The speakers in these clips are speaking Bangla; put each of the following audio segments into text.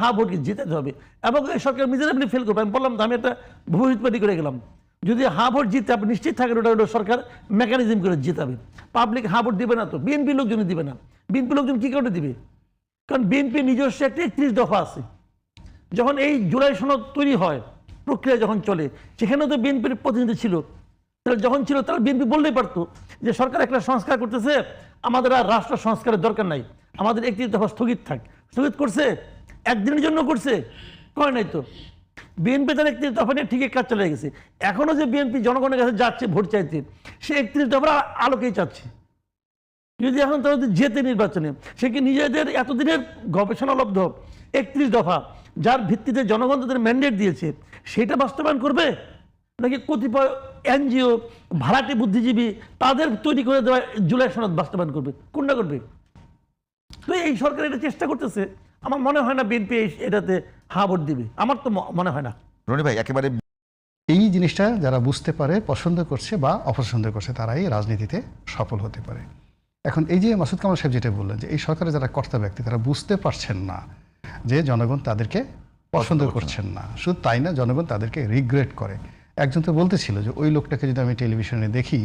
হা ভোটকে জিতাতে হবে এবং এই সরকার মিজারেবলি ফেল করবে। আমি বললাম আমি একটা ভবিষ্যৎবাণী করে গেলাম, যদি হা ভোট জিতে আপনি নিশ্চিত থাকেন ওটা সরকার মেকানিজম করে জিতাবে। পাবলিক হা ভোট দিবে না, তো বিএনপি লোকজন দিবে না। বিএনপি লোকজন কী করে দিবে? কারণ বিএনপি নিজস্ব একটা 31 দফা আছে। যখন এই জুলাই সনদ তৈরি হয়, প্রক্রিয়া যখন চলে, সেখানেও তো বিএনপির প্রতিনিধি ছিল। তাহলে যখন ছিল তাহলে বিএনপি বললেই পারতো যে সরকার একটা সংস্কার করতেছে, আমাদের আর রাষ্ট্র সংস্কারের দরকার নাই, আমাদের 31 দফা স্থগিত থাক। স্থগিত করছে, একদিনের জন্য করছে, করে নাই তো। বিএনপি তার 31 দফা নিয়ে ঠিকই কাজ চলে গেছে। এখনও যে বিএনপি জনগণের কাছে যাচ্ছে ভোট চাইতে, সে 31 দফার আলোকেই চাচ্ছে। যদি এখন তারা যেতে নির্বাচনে, সে কি নিজেদের এতদিনের গবেষণালব্ধ 31 দফা, যার ভিত্তিতে জনগণ তাদের ম্যান্ডেট দিয়েছে, সেটা বাস্তবায়ন করবে, নাকি কতিপয় এনজিও ভাড়াটে বুদ্ধিজীবী তাদের তৈরি করে দেওয়া জুলাই সনদ বাস্তবায়ন করবে? কোনটা করবে? তো এই সরকার এটা চেষ্টা করতেছে। আমার মনে হয় না বিএনপি এটাতে হা ভোট দিবে, আমার তো মনে হয় না। রনি ভাই, একেবারে এই জিনিসটা যারা বুঝতে পারে, পছন্দ করছে বা অপছন্দ করছে, তারাই রাজনীতিতে সফল হতে পারে। এখন এই যে মাসুদ কামাল সাহেব যেটা বললেন, যে এই সরকারের যারা কর্তা ব্যক্তি, তারা বুঝতে পারছেন না যে জনগণ তাদেরকে পছন্দ করছেন না। শুধু তাই না, জনগণ তাদেরকে রিগ্রেট করে। একজন তো বলতেছিল যে ওই লোকটাকে যদি আমি টেলিভিশনে দেখি,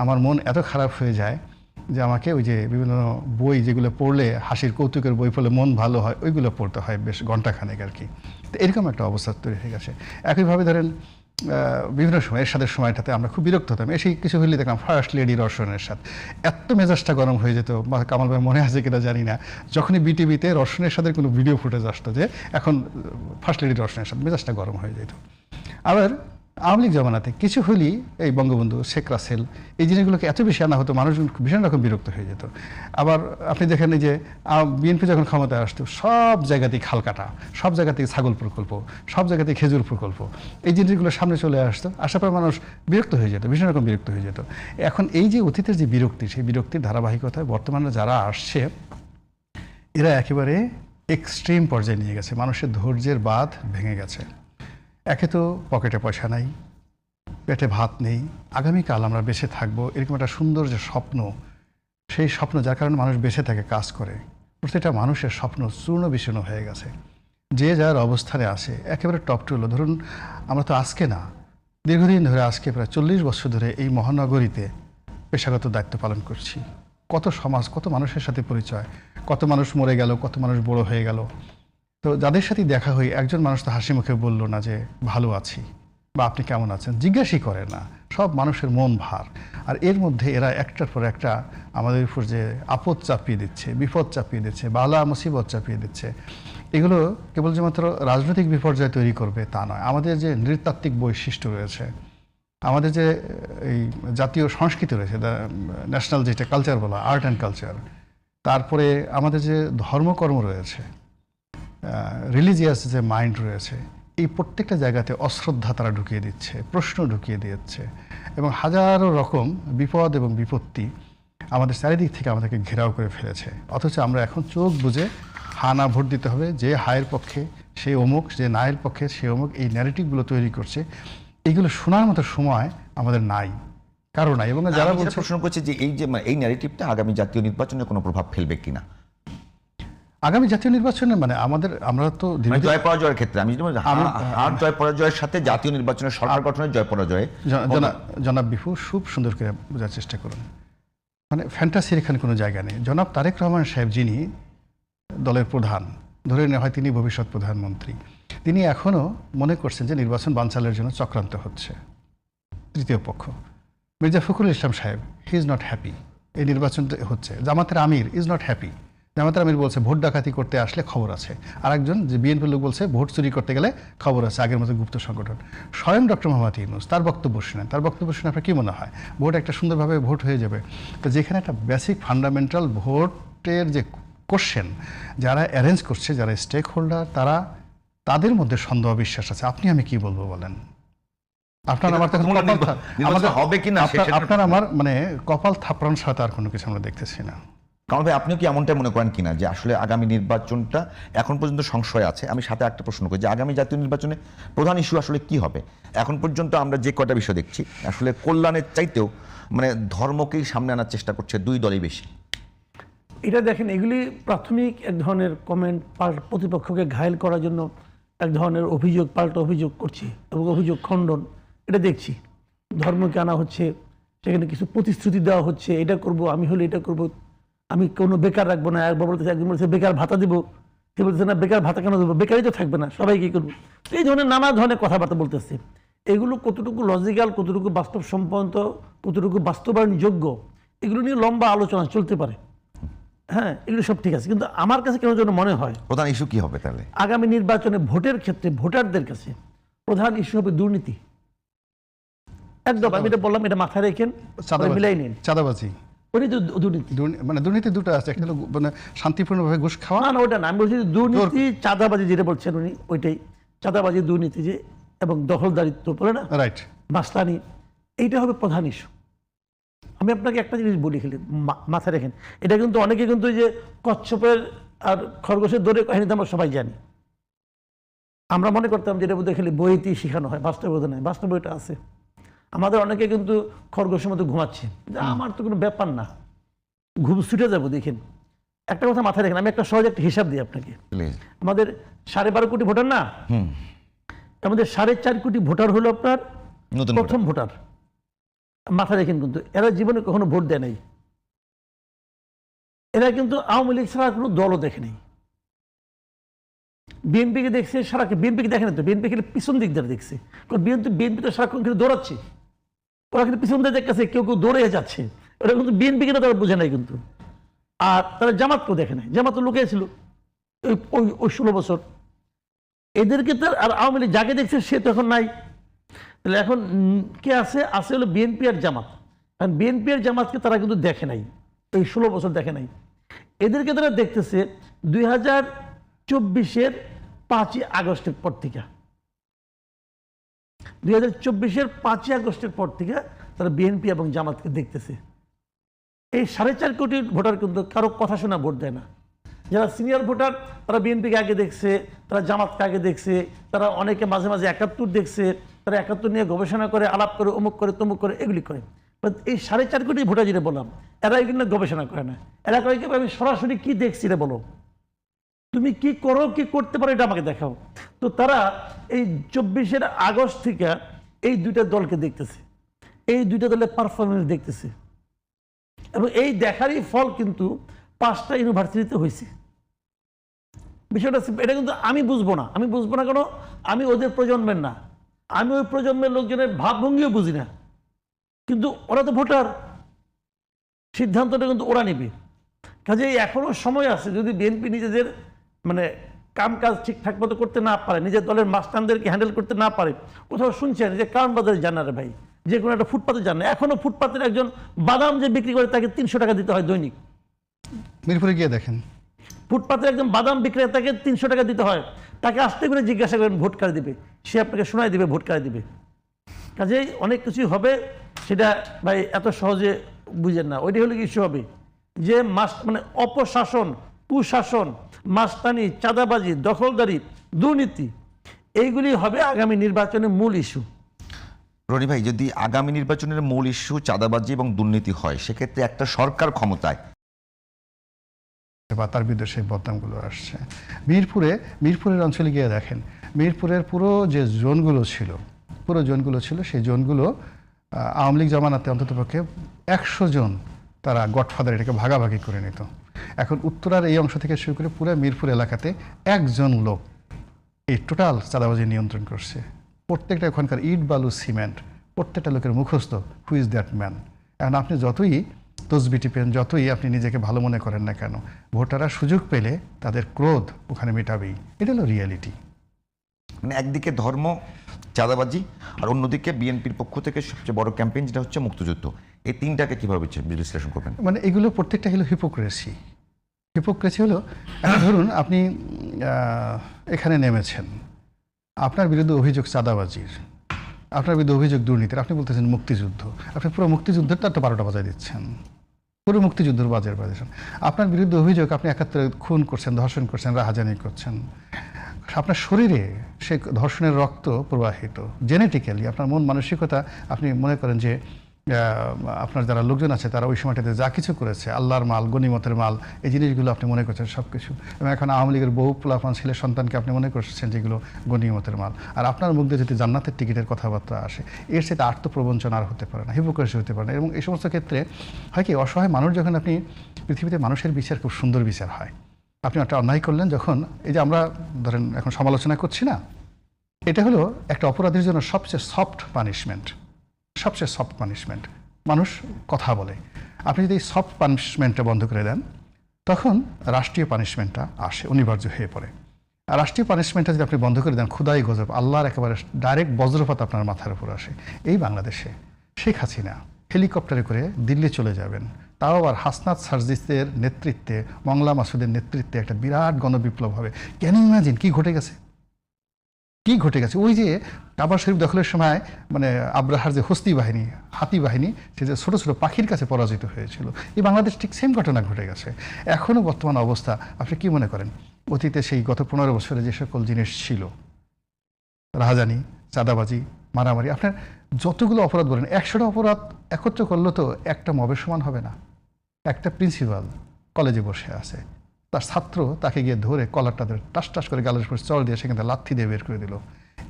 আমার মন এত খারাপ হয়ে যায় যে আমাকে ওই যে বিভিন্ন বই যেগুলো পড়লে, হাসির কৌতুকের বই পড়লে মন ভালো হয়, ওইগুলো পড়তে হয় বেশ ঘণ্টাখানেক আর কি। তো এরকম একটা অবস্থা তৈরি হয়ে গেছে। একইভাবে ধরেন বিভিন্ন সময় এরশাদের সময়টাতে আমরা খুব বিরক্ত হতাম। এসে কিছু হইলে দেখলাম ফার্স্ট লেডি রওশনের সাথে এত মেজাজটা গরম হয়ে যেত। কামাল ভাই মনে আছে কিনা জানি না, যখনই বিটিভিতে রওশনের সাথে কোনো ভিডিও ফুটেজ আসতো যে এখন ফার্স্ট লেডি রওশনের সাথে, মেজাজটা গরম হয়ে যেত। আবার আওয়ামী লীগ জমানাতে কিছু হলেই এই বঙ্গবন্ধু, শেখ রাসেল, এই জিনিসগুলোকে এত বেশি আনা হতো, মানুষজন ভীষণ রকম বিরক্ত হয়ে যেত। আবার আপনি দেখেন এই যে বিএনপি যখন ক্ষমতায় আসতো, সব জায়গাতেই খাল কাটা, সব জায়গাতেই ছাগল প্রকল্প, সব জায়গাতেই খেজুর প্রকল্প, এই জিনিসগুলো সামনে চলে আসতো। আসার পর মানুষ বিরক্ত হয়ে যেত, ভীষণ রকম বিরক্ত হয়ে যেত। এখন এই যে অতীতের যে বিরক্তি, সেই বিরক্তির ধারাবাহিকতায় বর্তমানে যারা আসছে, এরা একেবারে এক্সট্রিম পর্যায়ে নিয়ে গেছে। মানুষের ধৈর্যের বাঁধ ভেঙে গেছে। একে তো পকেটে পয়সা নাই, পেটে ভাত নেই, আগামীকাল আমরা বেঁচে থাকবো এরকম একটা সুন্দর যে স্বপ্ন, সেই স্বপ্ন যার কারণে মানুষ বেঁচে থাকে, কাজ করে, প্রত্যেকটা মানুষের স্বপ্ন চূর্ণ বিচূর্ণ হয়ে গেছে। যে যার অবস্থানে আছে একেবারে টপ টু হলো। ধরুন আমরা তো আজকে না, দীর্ঘদিন ধরে, আজকে প্রায় 40 বছর ধরে এই মহানগরীতে পেশাগত দায়িত্ব পালন করছি। কত সমাজ, কত মানুষের সাথে পরিচয়, কত মানুষ মরে গেল, কত মানুষ বড় হয়ে গেল। তো যাদের সাথে দেখা হই, একজন মানুষ তো হাসি মুখে বললো না যে ভালো আছি বা আপনি কেমন আছেন, জিজ্ঞাসই করে না। সব মানুষের মন ভার। আর এর মধ্যে এরা একটার পর একটা আমাদের উপর যে আপদ চাপিয়ে দিচ্ছে, বিপদ চাপিয়ে দিচ্ছে, বালা মুসিবত চাপিয়ে দিচ্ছে, এগুলো কেবল যে মাত্র রাজনৈতিক বিপর্যয় তৈরি করবে তা নয়। আমাদের যে নৃতাত্ত্বিক বৈশিষ্ট্য রয়েছে, আমাদের যে এই জাতীয় সংস্কৃতি রয়েছে, ন্যাশনাল যেটা কালচার বলা, আর্ট অ্যান্ড কালচার, তারপরে আমাদের যে ধর্মকর্ম রয়েছে, রিলিজিয়াস যে মাইন্ড রয়েছে, এই প্রত্যেকটা জায়গাতে অশ্রদ্ধা তারা ঢুকিয়ে দিচ্ছে, প্রশ্ন ঢুকিয়ে দিচ্ছে, এবং হাজারো রকম বিপদ এবং বিপত্তি আমাদের চারিদিক থেকে আমাদেরকে ঘেরাও করে ফেলেছে। অথচ আমরা এখন চোখ বুঝে হা না ভোট দিতে হবে, যে হায়ের পক্ষে সে অমুক, যে নায়ের পক্ষে সে অমুক, এই ন্যারেটিভগুলো তৈরি করছে, এইগুলো শোনার মতো সময় আমাদের নাই, কারো নাই। এবং যারা বলছে, প্রশ্ন করছে যে এই ন্যারেটিভটা আগামী জাতীয় নির্বাচনে কোনো প্রভাব ফেলবে কিনা? আগামী জাতীয় নির্বাচনে মানে আমরা তো জয় পরাজয়ের ক্ষেত্রে আমি হার জয় পরাজয়ের সাথে জাতীয় নির্বাচনের সরকার গঠনের জয় পরাজয়ে জনাব বিফু খুব সুন্দর করে বোঝার চেষ্টা করুন। মানে ফ্যান্টাসির এখানে কোনো জায়গা নেই। জনাব তারেক রহমান সাহেব, যিনি দলের প্রধান, ধরে নেওয়া হয় তিনি ভবিষ্যৎ প্রধানমন্ত্রী, তিনি এখনও মনে করছেন যে নির্বাচন বানচালের জন্য চক্রান্ত হচ্ছে। তৃতীয় পক্ষ মির্জা ফখরুল ইসলাম সাহেব, হি ইজ নট হ্যাপি। এই নির্বাচনটা হচ্ছে, জামাতের আমির ইজ নট হ্যাপি। জামাতের আমির বলছে ভোট ডাকাতি করতে আসলে খবর আছে। আরেকজন যে বিএনপির লোক বলছে ভোট চুরি করতে গেলে খবর আছে, আগের মতো গুপ্ত সংগঠন। স্বয়ং ডক্টর মোহাম্মদ ইউনূস তার বক্তব্য শুনেন, তার বক্তব্য শুনে আপনার কী মনে হয় ভোট একটা সুন্দরভাবে ভোট হয়ে যাবে? তো যেখানে একটা বেসিক ফান্ডামেন্টাল ভোটের যে কোশ্চেন, যারা অ্যারেঞ্জ করছে, যারা স্টেক হোল্ডার, তাদের মধ্যে সন্দেহ বিশ্বাস আছে। আপনি আমি কি বলবো বলেন? আপনার আমার মানে কপাল থাপড়ানো ছাড়া আর কোনো কিছু আমরা দেখতেছি না। কারণ ভাই, আপনিও কি এমনটাই মনে করেন কিনা যে আসলে আগামী নির্বাচনটা এখন পর্যন্ত সংশয় আছে? আমি সাথে একটা প্রশ্ন করি যে আগামী জাতীয় নির্বাচনে প্রধান ইস্যু আসলে কি হবে? এখন পর্যন্ত আমরা যে কয়টা বিষয় দেখছি, আসলে কল্যাণের চাইতেও মানে ধর্মকেই সামনে আনার চেষ্টা করছে দুই দলই বেশি। এটা দেখেন, এগুলি প্রাথমিক এক ধরনের কমেন্ট, প্রতিপক্ষকে ঘায়েল করার জন্য এক ধরনের অভিযোগ, পাল্টা অভিযোগ করছে এবং অভিযোগ খণ্ডন, এটা দেখছি। ধর্মকে আনা হচ্ছে, সেখানে কিছু প্রতিশ্রুতি দেওয়া হচ্ছে, এটা করব, আমি হলে এটা করব, আমি কোনো বেকার রাখবো না। একবার বলতেছে, একজন বলছে বেকার ভাতা দিব, সে বলতেছে না বেকার ভাতা কেন দেবো, বেকারই তো থাকবে না, সবাই কি করবো। এই ধরনের নানা ধরনের কথাবার্তা বলতেছে। এগুলো কতটুকু লজিক্যাল, কতটুকু বাস্তবসম্মত, কতটুকু বাস্তবায়নযোগ্য, এগুলো নিয়ে লম্বা আলোচনা চলতে পারে। হ্যাঁ, এগুলো সব ঠিক আছে, কিন্তু আমার কাছে কেন যেন মনে হয় প্রধান ইস্যু কি হবে তাহলে আগামী নির্বাচনে ভোটের ক্ষেত্রে ভোটারদের কাছে প্রধান ইস্যু হবে দুর্নীতি। একদম, আমি এটা বললাম, এটা মাথায় রেখেন, মিলাই নিন। চাঁদাবাজি, দুর্নীতি, মানে দুর্নীতি দুটো আছে, একটা হলো মানে শান্তিপূর্ণভাবে ঘুষ খাওয়া। না ওটা না, আমি বলছি দুর্নীতি, চাঁদাবাজি যেটা বলছেন উনি, ওইটাই চাঁদাবাজি, দুর্নীতি যে, এবং দখলদারিত্ব বলে না, রাইট, মাস্তানি, এইটা হবে প্রধান ইস্যু। আমি আপনাকে একটা জিনিস বলি, খেলে মাথায় রেখেন, এটা কিন্তু অনেকে কিন্তু যে কচ্ছপের আর খরগোশের দৌড়ে কাহিনী তো আমরা সবাই জানি। আমরা মনে করতাম যেটা বোধহয় খালি বইতেই শেখানো হয়, বাস্তবে নয়, বাস্তবে এটা আছে। আমাদের অনেকে কিন্তু খরগোশের মতো ঘুমাচ্ছে, আমার তো কোনো ব্যাপার না, ঘুম ছুটে যাবো। দেখেন, একটা কথা মাথায় রাখেন, আমি একটা সহজ একটা হিসাব দিই আপনাকে। আমাদের 12.5 কোটি ভোটার না, আমাদের 4.5 কোটি ভোটার হলো আপনার প্রথম ভোটার। মাথায় রেখেন, কিন্তু এরা জীবনে কখনো ভোট দেয় নাই, এরা কিন্তু আওয়ামী লীগ ছাড়া কোনো দলও দেখে নেই। বিএনপিকে দেখছে সারাকে, বিএনপিকে দেখে না তো, বিএনপি খেলে পিছন দিক দিয়ে দেখছে, কারণ বিএনপি তো সারাক্ষণ খেলে দৌড়াচ্ছে, ওরা কিন্তু পিছন দিয়ে দেখতেছে, কেউ কেউ দৌড়ে যাচ্ছে, ওরা কিন্তু বিএনপিকে তারা বোঝে নাই কিন্তু। আর তারা জামাতকেও দেখে নাই, জামাত তো লুকিয়েছিল ওই 16 বছর। এদেরকে তো আর আওয়ামী লীগ যাকে দেখছে সে তো এখন নাই। তাহলে এখন কে আছে হলো বিএনপি আর জামাত। কারণ বিএনপি আর জামাতকে তারা কিন্তু দেখে নাই, এই 16 বছর দেখে নাই। এদেরকে তারা দেখতেছে 2024-এর 5ই আগস্টের পর থেকে। 2024-এর 5ই আগস্টের পর থেকে তারা বিএনপি এবং জামাতকে দেখতেছে। এই 4.5 কোটি ভোটার কিন্তু কারো কথা শোনা ভোট দেয় না। যারা সিনিয়র ভোটার তারা বিএনপিকে আগে দেখছে, তারা জামাতকে আগে দেখছে, তারা অনেকে মাঝে মাঝে 71 দেখছে, তারা 71 নিয়ে গবেষণা করে, আলাপ করে, অমুক করে, তমুক করে, এগুলি করে। এই 4.5 কোটি ভোটার যেটা বললাম, এরা এগুলো গবেষণা করে না। এরা কয় কি, আমি সরাসরি কি দেখছি রে বলো, তুমি কি করো, কি করতে পারো, এটা আমাকে দেখাও। তো তারা এই 24 আগস্ট থেকে এই দুইটা দলকে দেখতেছে, এই দুইটা দলের পারফরমেন্স দেখতেছে, এবং এই দেখারই ফল কিন্তু 5টা ইউনিভার্সিটিতে হয়েছে। বিষয়টা এটা কিন্তু আমি বুঝবো না, কেন, আমি ওদের প্রজন্মের না, আমি ওই প্রজন্মের লোকজনের ভাবভঙ্গিও বুঝি না, কিন্তু ওরা তো ভোটার, সিদ্ধান্তটা কিন্তু ওরা নেবে। কাজেই এখনো সময় আছে, যদি বিএনপি নিজেদের মানে কাম কাজ ঠিকঠাক মতো করতে না পারে, নিজের দলের মাস্টারদেরকে হ্যান্ডেল করতে না পারে। কোথাও শুনছেন যে কারণ বাজারে যান না রে ভাই, যে কোনো একটা ফুটপাতে যান না, এখনো ফুটপাতের একজন বাদাম যে বিক্রি করে তাকে 300 টাকা দিতে হয় দৈনিক। মিরপুরে গিয়ে দেখেন, ফুটপাতের একজন বাদাম বিক্রেতাকে 300 টাকা দিতে হয়, তাকে আসতে করে জিজ্ঞাসা করেন ভোট কার্ড দিবে, সে আপনাকে শোনায় দিবে ভোট কার্ড দিবে। কাজেই অনেক কিছুই হবে, সেটা ভাই এত সহজে বুঝেন না। ওইটা হলে কিছু হবে যে মানে অপশাসন, কুশাসন, মাস্তানি, চাঁদাবাজি, দখলদারি, দুর্নীতি, এইগুলি হবে আগামী নির্বাচনের মূল ইস্যু। রনি ভাই, যদি আগামী নির্বাচনের মূল ইস্যু চাঁদাবাজি এবং দুর্নীতি হয়, সেক্ষেত্রে একটা সরকার ক্ষমতায় বা তার বিরুদ্ধে সেই বদনামগুলো আসছে। মিরপুরের অঞ্চলে গিয়ে দেখেন, মিরপুরের পুরো যে জোনগুলো ছিল, সেই জোনগুলো আওয়ামী লীগ জামানাতে অন্ততপক্ষে 100 জন তারা গডফাদার এটাকে ভাগাভাগি করে নিত। এখন উত্তরার এই অংশ থেকে শুরু করে পুরো মিরপুর এলাকাতে একজন লোক এই টোটাল চাঁদাবাজি নিয়ন্ত্রণ করছে। প্রত্যেকটা ওখানকার ইট, বালু, সিমেন্ট, প্রত্যেকটা লোকের মুখস্থ হু ইজ দ্যাট ম্যান। এখন আপনি যতই তসবি টিপেন, যতই আপনি নিজেকে ভালো মনে করেন না কেন, ভোটাররা সুযোগ পেলে তাদের ক্রোধ ওখানে মেটাবেই। এটা হলো রিয়ালিটি। মানে একদিকে ধর্ম, চাঁদাবাজি, আর অন্যদিকে বিএনপির পক্ষ থেকে সবচেয়ে বড় ক্যাম্পেইন যেটা হচ্ছে মুক্তিযুদ্ধ। এই তিনটাকে কিভাবে বিশ্লেষণ করবেন? মানে এগুলো প্রত্যেকটা হলো হিপোক্রেসি হলো, ধরুন আপনি এখানে নেমেছেন, আপনার বিরুদ্ধে অভিযোগ চাঁদাবাজির, আপনার বিরুদ্ধে অভিযোগ দুর্নীতির, আপনি বলতেছেন মুক্তিযুদ্ধ, আপনি পুরো মুক্তিযুদ্ধের তো একটা 12টা বাজায় দিচ্ছেন, পুরো মুক্তিযুদ্ধের বাজাচ্ছেন। আপনার বিরুদ্ধে অভিযোগ আপনি 71 খুন করছেন, ধর্ষণ করছেন, রাহাজানি করছেন, আপনার শরীরে সে ধর্ষণের রক্ত প্রবাহিত, জেনেটিক্যালি আপনার মন মানসিকতা, আপনি মনে করেন যে আপনার যারা লোকজন আছে তারা ওই সময়টাতে যা কিছু করেছে, আল্লাহর মাল, গনিমতের মাল, এই জিনিসগুলো আপনি মনে করছেন সব কিছু। এবং এখন আওয়ামী লীগের বহু পোলাপান ছেলে সন্তানকে আপনি মনে করছেন যেগুলো গনিমতের মাল। আর আপনার মুখ দিয়ে যদি জান্নাতের টিকিটের কথাবার্তা আসে, এর সাথে আত্মপ্রবঞ্চনা আর হতে পারে না, হিপোক্রেসি হতে পারে না। এবং এই সমস্ত ক্ষেত্রে হয় কি, অসহায় মানুষ যখন আপনি পৃথিবীতে মানুষের বিচার খুব সুন্দর বিচার হয়। আপনি একটা অন্যায় করলেন যখন, এই যে আমরা ধরেন এখন সমালোচনা করছি না, এটা হলো একটা অপরাধীর জন্য সবচেয়ে সফট পানিশমেন্ট, সবচেয়ে সফট পানিশমেন্ট। মানুষ কথা বলে, আপনি যদি এই সফট পানিশমেন্টটা বন্ধ করে দেন, তখন রাষ্ট্রীয় পানিশমেন্টটা আসে, অনিবার্য হয়ে পড়ে। আর রাষ্ট্রীয় পানিশমেন্টটা যদি আপনি বন্ধ করে দেন, খুদাই গজব, আল্লাহর একেবারে ডাইরেক্ট বজ্রপাত আপনার মাথার উপর আসে। এই বাংলাদেশে শেখ হাসিনা হেলিকপ্টারে করে দিল্লি চলে যাবেন, তাও আবার হাসনাত সার্জিসের নেতৃত্বে, মংলা মাসুদের নেতৃত্বে একটা বিরাট গণবিপ্লব হবে। ক্যান ইউ ইমাজিন কি ঘটে গেছে, কি ঘটে গেছে? ওই যে কাবা শরীফ দখলের সময় মানে আব্রাহার যে হস্তি বাহিনী, হাতি বাহিনী, সে যে ছোটো ছোটো পাখির কাছে পরাজিত হয়েছিল, এই বাংলাদেশ ঠিক সেম ঘটনা ঘটে গেছে। এখনও বর্তমান অবস্থা আপনি কি মনে করেন? অতীতে সেই গত 15 বছরে যে সকল জিনিস ছিল, রাহাজানি, চাঁদাবাজি, মারামারি, আপনার যতগুলো অপরাধ বলেন, 100টা অপরাধ একত্র করলে তো একটা মবের সমান হবে না। একটা প্রিন্সিপাল কলেজে বসে আছে, তার ছাত্র তাকে গিয়ে ধরে কলারটা ধরে টাস টাস করে গালের উপর চড় দিয়ে সেখানে লাথি দিয়ে বের করে দিল।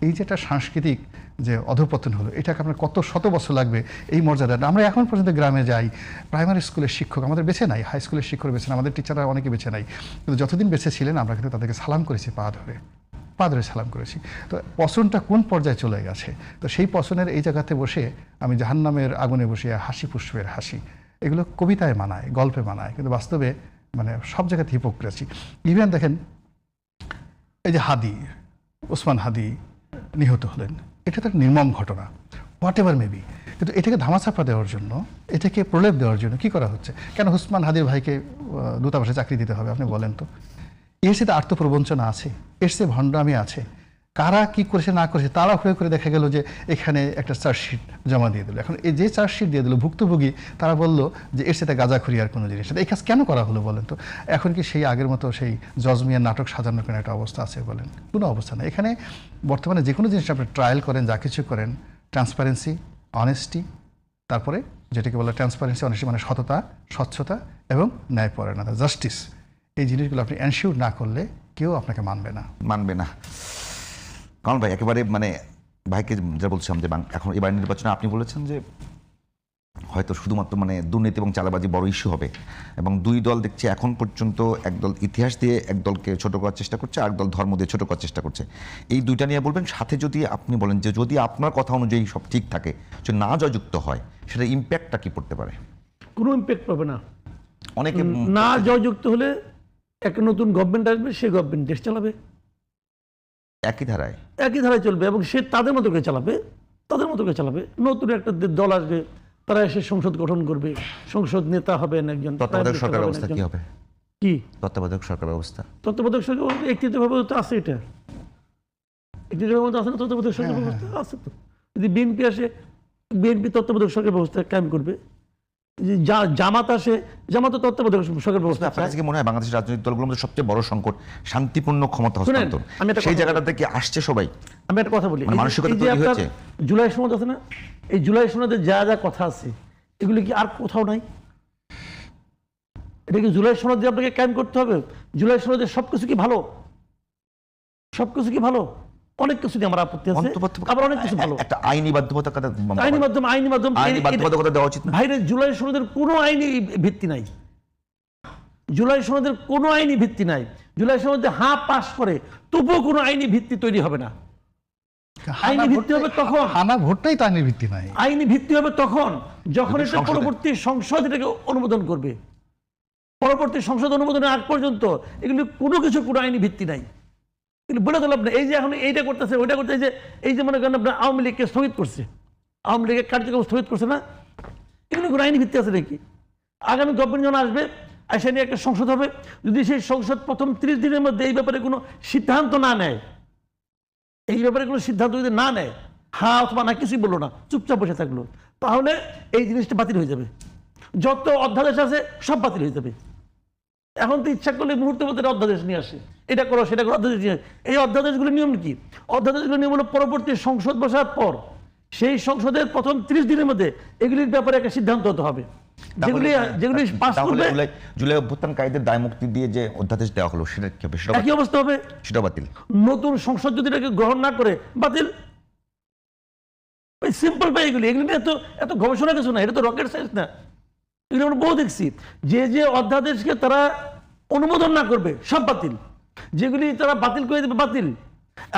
এই যে একটা সাংস্কৃতিক যে অধঃপতন হলো, এটাকে আপনার কত শত বছর লাগবে এই মর্যাদাটা? আমরা এখন পর্যন্ত গ্রামে যাই, প্রাইমারি স্কুলের শিক্ষক আমাদের বেছে নাই, হাই স্কুলের শিক্ষক বেছে নাই, আমাদের টিচাররা অনেকে বেছে নাই, কিন্তু যতদিন বেঁচে ছিলেন আমরা কিন্তু তাদেরকে সালাম করেছি, পা ধরে সালাম করেছি। তো পছনটা কোন পর্যায়ে চলে গেছে? তো সেই পছনের এই জায়গাতে বসে আমি জাহান্নামের আগুনে বসে হাসি পুষ্পের হাসি, এগুলো কবিতায় মানায়, গল্পে মানায়, কিন্তু বাস্তবে মানে সব জায়গাতে হিপোক্রেসি। ইভেন দেখেন এই যে হাদি, ওসমান হাদি নিহত হলেন, এটা তো একটা নির্মম ঘটনা, হোয়াট এভার মেবি, কিন্তু এটাকে ধামাচাপা দেওয়ার জন্য, এটাকে প্রলেপ দেওয়ার জন্য কি করা হচ্ছে? কেন ওসমান হাদির ভাইকে দূতাবাসে চাকরি দিতে হবে আপনি বলেন তো? এর সাথে আত্মপ্রবঞ্চনা আছে, এর সাথে ভণ্ডামি আছে। কারা কি করেছে না করেছে তারা হয়ে করে দেখা গেল যে এখানে একটা চার্জশিট জমা দিয়ে দিল। এখন এই যে চার্জশিট দিয়ে দিল ভুক্তভোগী, তারা বললো যে এর সাথে গাঁজাখুরি আর কোনো জিনিস, এই কাজ কেন করা হলো বলেন তো? এখন কি সেই আগের মতো সেই জজমিয়ার নাটক সাজানোর কোনো একটা অবস্থা আছে বলেন? কোনো অবস্থা নেই। এখানে বর্তমানে যে কোনো জিনিস আপনি ট্রায়াল করেন, যা কিছু করেন, ট্রান্সপারেন্সি, অনেস্টি, তারপরে যেটাকে বলে ট্রান্সপারেন্সি, অনেস্টি মানে সততা, স্বচ্ছতা এবং ন্যায়পরায়ণতা, জাস্টিস, এই জিনিসগুলো আপনি এনশিওর না করলে কেউ আপনাকে মানবে না। কারণ ভাই একেবারে মানে ভাইকে যা বলছিলাম যে এখন এবার নির্বাচনে আপনি বলেছেন যে হয়তো শুধুমাত্র মানে দুর্নীতি এবং চাঁদাবাজি বড় ইস্যু হবে, এবং দুই দল দেখছি এখন পর্যন্ত একদল ইতিহাস দিয়ে এক দলকে ছোট করার চেষ্টা করছে, আর দল ধর্ম দিয়ে ছোট করার চেষ্টা করছে। এই দুইটা নিয়ে বলবেন, সাথে যদি আপনি বলেন যে যদি আপনার কথা অনুযায়ী সব ঠিক থাকে, যে না জয়যুক্ত হয়, সেটা ইম্প্যাক্টটা কি পড়তে পারে? কোনো ইম্প্যাক্ট পাবে না। অনেকে না জয়যুক্ত হলে একটা নতুন গভর্নমেন্ট আসবে, সেই গভর্নমেন্ট দেশ চালাবে একই ধারায় চলবে, এবং সে তাদের মতো করে চালাবে। নতুন একটা দল আসবে, তারা এসে সংসদ গঠন করবে, সংসদ নেতা হবেন একজন। তত্ত্বাবধায়ক সরকার ব্যবস্থা কি হবে? কি তত্ত্বাবধায়ক সরকার ব্যবস্থা? তত্ত্বাবধায়ক সরকার একটিভাবে তো আছে, এটা একটিভাবে আছে না? তত্ত্বাবধায়ক সরকার ব্যবস্থা আছে তো। যদি বিএনপি আসে, বিএনপি তত্ত্বাবধায়ক সরকার ব্যবস্থা কায়েম করবে। জামাত আসে, জামাত তত্ত্বাবধায়ক সরকার ব্যবস্থা। আপনার কাছে কি মনে হয় বাংলাদেশের রাজনৈতিক দলগুলোর মধ্যে সবচেয়ে বড় সংকট শান্তিপূর্ণ ক্ষমতা হস্তান্তর? সেই জায়গাটা থেকে আসছে সবাই। আমি একটা কথা বলি, মানসিকতা তৈরি হয়েছে। জুলাই সনদ আছে না, এই জুলাই সনদে যা যা কথা আছে এগুলো কি আর কোথাও নাই? এটা কি জুলাই সনদ দিয়ে আপনাকে কায়েম করতে হবে? জুলাই সনদের সবকিছু কি ভালো? অনেক কিছু দিয়ে আমার আপত্তি আছে, আবার অনেক কিছু ভালো। একটা আইনি বাধ্যবাধকতা দেওয়া উচিত। ভাইরে, জুলাই সনদের কোনো আইনি ভিত্তি নাই। জুলাই সনদে পাস করে তবুও কোনো আইনি ভিত্তি তৈরি হবে না। আইনি ভিত্তি হবে তখন, ভোটটাই তো আইনি ভিত্তি নাই। আইনি ভিত্তি হবে তখন যখন এটা পরবর্তী সংসদ এটাকে অনুমোদন করবে। পরবর্তী সংসদ অনুমোদনের আগ পর্যন্ত এগুলি কোনো আইনি ভিত্তি নাই। কিন্তু বলে দিলাম না, এই যে এখন এইটা করতেছে, ওইটা করতেছে, এই যে মনে করেন আপনার আওয়ামী লীগকে স্থগিত করছে, আওয়ামী লীগের কার্যক্রম স্থগিত করছে না, এগুলো কোনো আইনি ভিত্তি আছে নাকি? আগামী গভর্নমেন্ট যখন আসবে, আসে নিয়ে একটা সংসদ হবে, যদি সেই সংসদ প্রথম 30 দিনের মধ্যে এই ব্যাপারে কোনো সিদ্ধান্ত না নেয়, যদি না নেয়, অথবা না কিছুই বললো না, চুপচাপ বসে থাকলো, তাহলে এই জিনিসটা বাতিল হয়ে যাবে। যত অধ্যাদেশ আছে সব বাতিল হয়ে যাবে। এখন তো ইচ্ছা করলে মুহূর্তের মধ্যে অধ্যাদেশ নিয়ে আসে, এটা করো সেটা করো, অধ্যাদেশ নিয়ে। এই অধ্যাদেশগুলো নিয়ম কি? অধ্যাদেশগুলো নিয়ম হলো পরবর্তী সংসদ বসার পর সেই সংসদের প্রথম 30 দিনের মধ্যে এগুলির ব্যাপারে একটা সিদ্ধান্ত হতে হবে, যেগুলি যেগুলি পাস করবে। জুলাই অভ্যুত্থানকারীদের দায় মুক্তি দিয়ে যে অধ্যাদেশ দেওয়া হলো সেটা কি হবে? একই অবস্থা হবে। সেটা বাতিল। নতুন সংসদ যদি এটাকে গ্রহণ না করে বাতিল। সিম্পল ভাই, এগুলি নিয়ে এত গবেষণা কিছু না, এটা তো রকেট সায়েন্স না। এগুলো আমরা বহু দেখছি, যে অধ্যাদেশকে তারা অনুমোদন না করবে সব বাতিল, যেগুলি তারা বাতিল করে দেবে বাতিল,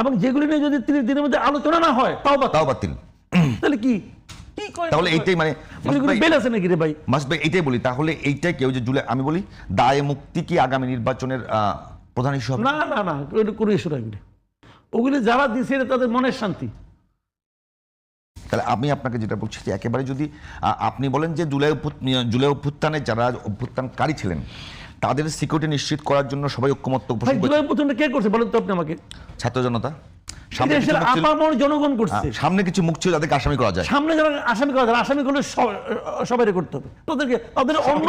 এবং যেগুলি নিয়ে যদি 30 দিনের মধ্যে আলোচনা না হয় তাও বাতিল। তাহলে কি করে? তাহলে এইটাই মানে বেল আছে নাকি রে ভাই? মাসুদ ভাই এইটাই বলি, তাহলে এইটাই কেউ যে জুলাই, আমি বলি দায় মুক্তি কি আগামী নির্বাচনের প্রধান ইস্যু হবে? না না না, কোনো ইস্যু না। ওগুলি যারা দিচ্ছে তাদের মনের শান্তি। তাহলে আমি আপনাকে যেটা বলছি যে একেবারে যদি আপনি বলেন যে জুলাই অভ্যুত্থানে যারা অভ্যুত্থানকারী ছিলেন তাদের সিকিউরিটি নিশ্চিত করার জন্য সবাই ঐক্যমত্য পোষণ করেছে। জুলাই অভ্যুত্থানটা কে করছে বলেন তো আপনি আমাকে? ছাত্র জনতা। আপামর জনগণ করছে। সামনে কিছু মুখ ছিল যাদেরকে আসামি করা যায়, সামনে যারা আসামি করা যায়, আসামি করলে সবাই করতে হবে তাদেরকে, তাদের অন্য